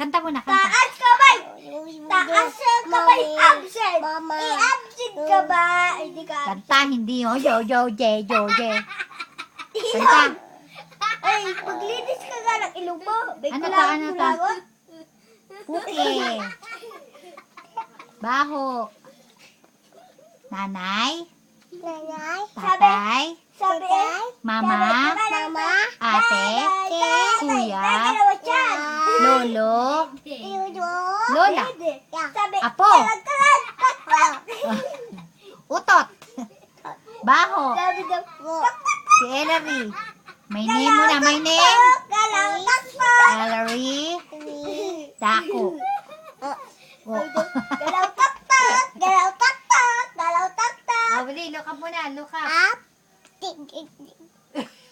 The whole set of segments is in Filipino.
Kanta mo na, kanta. Taas kamay! Taas ang kamay! Absent! I-absent ka ba? Hindi ka Kanta, hindi oh. Yo, yo, je, yo, je. Kanta. Ay, paglinis ka nga ng ilong mo. May Ano to, kulangot, ano to? kulangot. Puke. Baho. Nanay. Tatay. Sabi, Mama. Ate. Kuya. Lolo. Lola. Sabi, Apo. kalag. Utot. Baho. Sabi daw, Si Ellery. My name muna, my name. galaw, takpak. Ellery. Dako. Oh. Galaw, takpak. Galaw, takpak. Galaw, takpak. Oh, bali, look up muna, look up. Dig, dig, dig.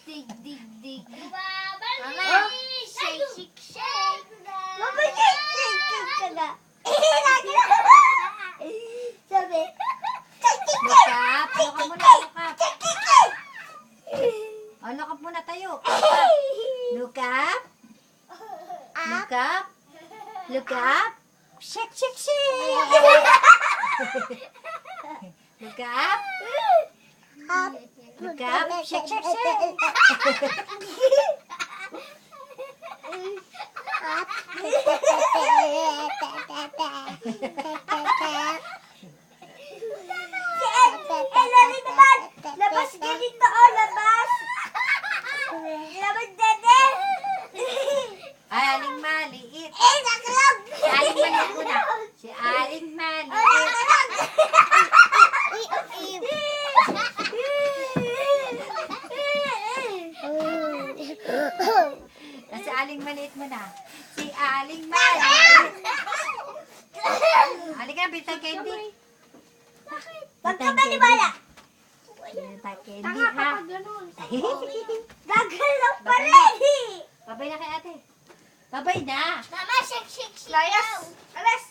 Dig, dig, dig. Mama, shake, shake, shake. Mama, shake, shake, shake ka na. Lagi na. Sabi, shake, shake, Look up, look up muna, look up. shake, shake, shake. Oh, look up muna tayo. Look up. Look up. Look up. Shake, shake, shake. Look up. Up. Look up. Shake, shake, shake. Ellery naman! Labas ka dito, oh, labas! Labas, dede! Ay, aling maliit. Nakalog! Si aling maliit muna. Si aling maliit. Nakalog! Si aling maliit muna. Si aling maliit. Aling ka, bintang candy. Huwag ka maniwala! Bintang candy, ha? Gagalaw pa rin! Babay na kay ate. Babay na. Mama, shake, shake, shake! Layas! Alas!